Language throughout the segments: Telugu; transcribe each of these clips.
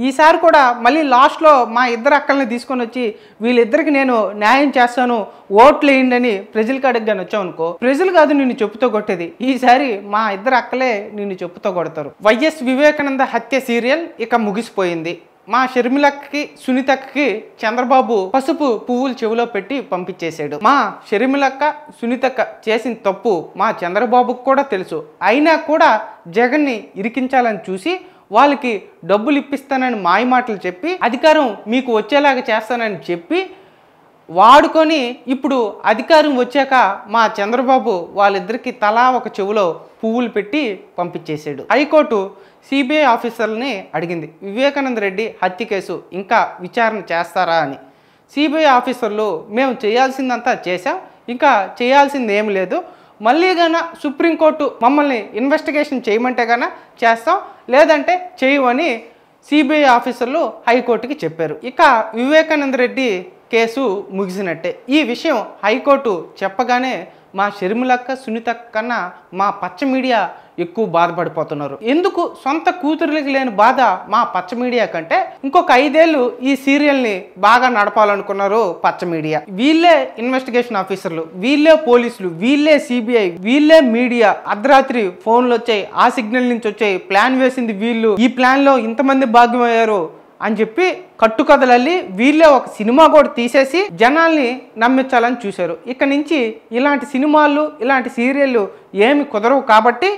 ఈసారి కూడా మళ్ళీ లాస్ట్లో మా ఇద్దరు అక్కల్ని తీసుకొని వచ్చి వీళ్ళిద్దరికి నేను న్యాయం చేస్తాను, ఓట్లు వేయండి అని ప్రజలకు అడగగానే వచ్చావు అనుకో, ప్రజలు కాదు నిన్ను చెప్పుతో కొట్టేది, ఈసారి మా ఇద్దరు అక్కలే నిన్ను చెప్పుతో కొడతారు. వైఎస్ వివేకానంద హత్య సీరియల్ ఇక ముగిసిపోయింది. మా షర్మిలక్కకి సునీతక్కకి చంద్రబాబు పసుపు పువ్వులు చెవిలో పెట్టి పంపించేశాడు. మా షర్మిలక్క సునీతక్క చేసిన తప్పు మా చంద్రబాబుకు కూడా తెలుసు. అయినా కూడా జగన్ని ఇరికించాలని చూసి వాళ్ళకి డబ్బులు ఇప్పిస్తానని మాయమాటలు చెప్పి అధికారం మీకు వచ్చేలాగా చేస్తానని చెప్పి వాడుకొని ఇప్పుడు అధికారం వచ్చాక మా చంద్రబాబు వాళ్ళిద్దరికి తలా ఒక చెవులో పువ్వులు పెట్టి పంపించేశాడు. హైకోర్టు సిబిఐ ఆఫీసర్లని అడిగింది, వివేకానంద రెడ్డి హత్య కేసు ఇంకా విచారణ చేస్తారా అని. సిబిఐ ఆఫీసర్లు మేము చేయాల్సిందంతా చేసాం, ఇంకా చేయాల్సింది ఏమి లేదు, మళ్ళీ గాన సుప్రీంకోర్టు మమ్మల్ని ఇన్వెస్టిగేషన్ చేయమంటే గాన చేస్తాం, లేదంటే చేయమని సిబిఐ ఆఫీసర్లు హైకోర్టుకి చెప్పారు. ఇక వివేకానంద రెడ్డి కేసు ముగిసినట్టే. ఈ విషయం హైకోర్టు చెప్పగానే మా షర్మిలక్క సునీతక్క కన్నా మా పచ్చ మీడియా ఎక్కువ బాధపడిపోతున్నారు. ఎందుకు సొంత కూతురులకి లేని బాధ మా పచ్చ మీడియా కంటే ఇంకొక 5 ఏళ్ళు ఈ సీరియల్ని బాగా నడపాలనుకున్నారు పచ్చ మీడియా. వీళ్ళే ఇన్వెస్టిగేషన్ ఆఫీసర్లు, వీళ్ళే పోలీసులు, వీళ్ళే సిబిఐ, వీళ్ళే మీడియా. అర్ధరాత్రి ఫోన్లు వచ్చాయి, ఆ సిగ్నల్ నుంచి వచ్చాయి, ప్లాన్ వేసింది వీళ్ళు, ఈ ప్లాన్లో ఇంతమంది భాగ్యమయ్యారు అని చెప్పి కట్టుకథలల్లి వీళ్ళే ఒక సినిమా కూడా తీసేసి జనాల్ని నమ్మించాలని చూశారు. ఇక నుంచి ఇలాంటి సినిమాలు ఇలాంటి సీరియళ్ళు ఏమి కుదరవు కాబట్టి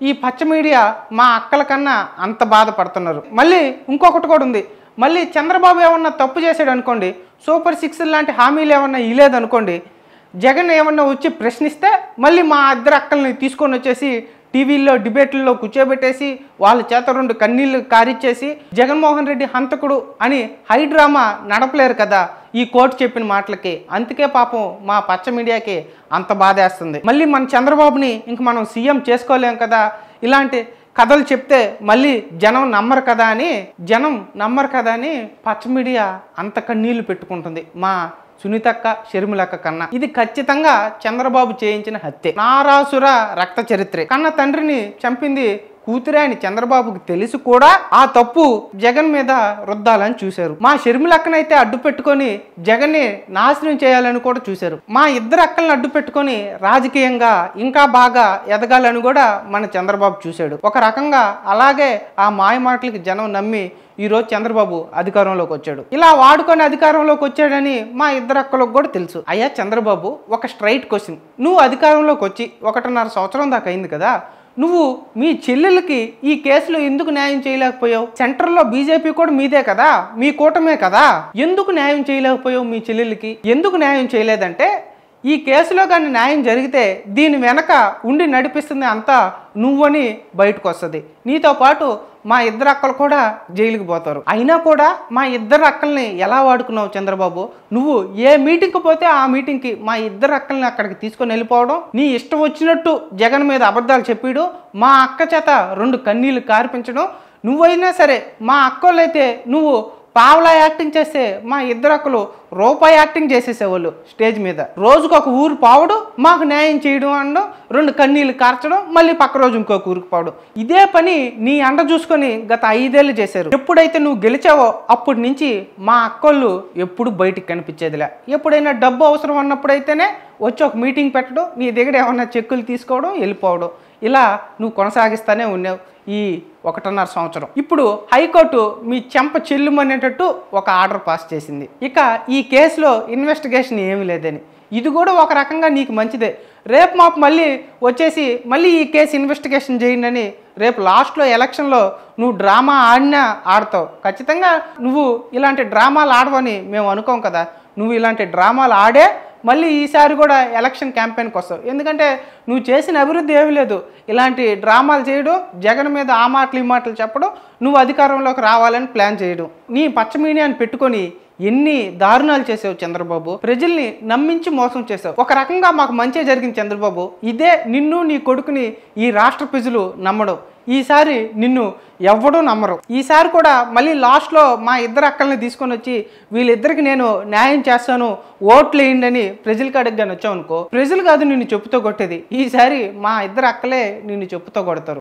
ఈ పచ్చ మీడియా మా అక్కల కన్నా అంత బాధపడుతున్నారు. మళ్ళీ ఇంకొకటి కూడా ఉంది, మళ్ళీ చంద్రబాబు ఏమన్నా తప్పు చేశాడు అనుకోండి, సూపర్ 6 లాంటి హామీలు ఏమన్నా ఇలేదనుకోండి, జగన్ ఏమన్నా వచ్చి ప్రశ్నిస్తే మళ్ళీ మా ఇద్దరు అక్కల్ని తీసుకొని వచ్చేసి టీవీల్లో డిబేట్లలో కూర్చోబెట్టేసి వాళ్ళ చేత 2 కన్నీళ్లు కారిచ్చేసి జగన్మోహన్ రెడ్డి హంతకుడు అని హై డ్రామా నడపలేరు కదా ఈ కోర్టు చెప్పిన మాటలకి. అందుకే పాపం మా పచ్చ మీడియాకి అంత బాధేస్తుంది. మళ్ళీ మన చంద్రబాబుని ఇంక మనం సీఎం చేసుకోలేం కదా, ఇలాంటి కథలు చెప్తే మళ్ళీ జనం నమ్మరు కదా అని పచ్చ మీడియా అంత కన్నీళ్లు పెట్టుకుంటుంది మా సునీతక్క షర్మిలక్క కన్నా. ఇది ఖచ్చితంగా చంద్రబాబు చేయించిన హత్య, నారాసుర రక్త చరిత్రే. కన్న తండ్రిని చంపింది కూతురే అని చంద్రబాబుకి తెలిసి కూడా ఆ తప్పు జగన్ మీద రుద్దాలని చూశారు. మా షర్మిలక్కనైతే అడ్డు పెట్టుకొని జగన్ని నాశనం చేయాలని కూడా చూశారు. మా ఇద్దరు అక్కల్ని అడ్డు పెట్టుకొని రాజకీయంగా ఇంకా బాగా ఎదగాలని కూడా మన చంద్రబాబు చూశాడు. ఒక రకంగా అలాగే ఆ మాయ మాటలకి జనం నమ్మి ఈరోజు చంద్రబాబు అధికారంలోకి వచ్చాడు. ఇలా వాడుకొని అధికారంలోకి వచ్చాడని మా ఇద్దరు అక్కలకు కూడా తెలుసు. అయ్యా చంద్రబాబు, ఒక స్ట్రైట్ క్వశ్చన్, నువ్వు అధికారంలోకి వచ్చి 1.5 సంవత్సరం దాకా అయింది కదా, నువ్వు మీ చెల్లెలకి ఈ కేసులో ఎందుకు న్యాయం చేయలేకపోయావు? సెంటర్లో బీజేపీ కూడా మీదే కదా, మీ కూటమే కదా, ఎందుకు న్యాయం చేయలేకపోయావు? మీ చెల్లెలకి ఎందుకు న్యాయం చేయలేదంటే, ఈ కేసులో కానీ న్యాయం జరిగితే దీని వెనక ఉండి నడిపిస్తుంది అంతా నువ్వని బయటకు వస్తుంది. నీతో పాటు మా ఇద్దరు అక్కలు కూడా జైలుకి పోతారు. అయినా కూడా మా ఇద్దరు అక్కల్ని ఎలా వాడుకున్నావు చంద్రబాబు? నువ్వు ఏ మీటింగ్కి పోతే ఆ మీటింగ్కి మా ఇద్దరు అక్కల్ని అక్కడికి తీసుకొని వెళ్ళిపోవడం, నీ ఇష్టం వచ్చినట్టు జగన్ మీద అబద్ధాలు చెప్పిడు, మా అక్క చేత 2 కన్నీళ్లు కార్పించడం. నువ్వైనా సరే మా అక్కోళ్ళైతే నువ్వు పావలా యాక్టింగ్ చేస్తే మా ఇద్దరు అక్కలు రూపాయి యాక్టింగ్ చేసేసేవాళ్ళు స్టేజ్ మీద. రోజుకు ఒక ఊరు పావడం, మాకు న్యాయం చేయడం అనడం, 2 కన్నీళ్లు కార్చడం, మళ్ళీ పక్క రోజు ఇంకొక ఊరికి పోవడం. ఇదే పని నీ అండ చూసుకొని గత 5 ఏళ్ళు చేశారు. ఎప్పుడైతే నువ్వు గెలిచావో అప్పటి నుంచి మా అక్కోళ్ళు ఎప్పుడు బయటికి కనిపించేదిలే. ఎప్పుడైనా డబ్బు అవసరం అన్నప్పుడైతేనే వచ్చి ఒక మీటింగ్ పెట్టడం, నీ దగ్గర ఏమన్నా చెక్కులు తీసుకోవడం, వెళ్ళిపోవడం, ఇలా నువ్వు కొనసాగిస్తానే ఉన్నావు ఈ 1.5 సంవత్సరం. ఇప్పుడు హైకోర్టు మీ చెంప చెల్లుమనేటట్టు ఒక ఆర్డర్ పాస్ చేసింది. ఇక ఈ కేసులో ఇన్వెస్టిగేషన్ ఏమీ లేదని. ఇది కూడా ఒక రకంగా నీకు మంచిదే. రేపు మాపు మళ్ళీ వచ్చేసి మళ్ళీ ఈ కేసు ఇన్వెస్టిగేషన్ చేయండి అని రేపు లాస్ట్లో ఎలక్షన్లో నువ్వు డ్రామా ఆడినా ఆడతావు. ఖచ్చితంగా నువ్వు ఇలాంటి డ్రామాలు ఆడవని మేము అనుకోం కదా. నువ్వు ఇలాంటి డ్రామాలు ఆడే మళ్ళీ ఈసారి కూడా ఎలక్షన్ క్యాంపెయిన్కి వస్తావు. ఎందుకంటే నువ్వు చేసిన అభివృద్ధి ఏమీ లేదు. ఇలాంటి డ్రామాలు చేయడం, జగన్ మీద ఆ మాటలు ఈ మాటలు చెప్పడం, నువ్వు అధికారంలోకి రావాలని ప్లాన్ చేయడం, నీ పచ్చ మీడియాని పెట్టుకొని ఎన్ని దారుణాలు చేసావు చంద్రబాబు. ప్రజల్ని నమ్మించి మోసం చేసావు. ఒక రకంగా మాకు మంచి జరిగింది చంద్రబాబు. ఇదే నిన్ను నీ కొడుకుని ఈ రాష్ట్ర ప్రజలు నమ్మడం. ఈసారి నిన్ను ఎవ్వడూ నమ్మరు. ఈసారి కూడా మళ్ళీ లాస్ట్లో మా ఇద్దరు అక్కల్ని తీసుకొని వచ్చి వీళ్ళిద్దరికి నేను న్యాయం చేస్తాను, ఓట్లు వేయండి అని ప్రజలకు అడగగానే వచ్చావు అనుకో, ప్రజలు కాదు నిన్ను చెప్పుతో కొట్టేది, ఈసారి మా ఇద్దరు అక్కలే నిన్ను చెప్పుతో కొడతారు.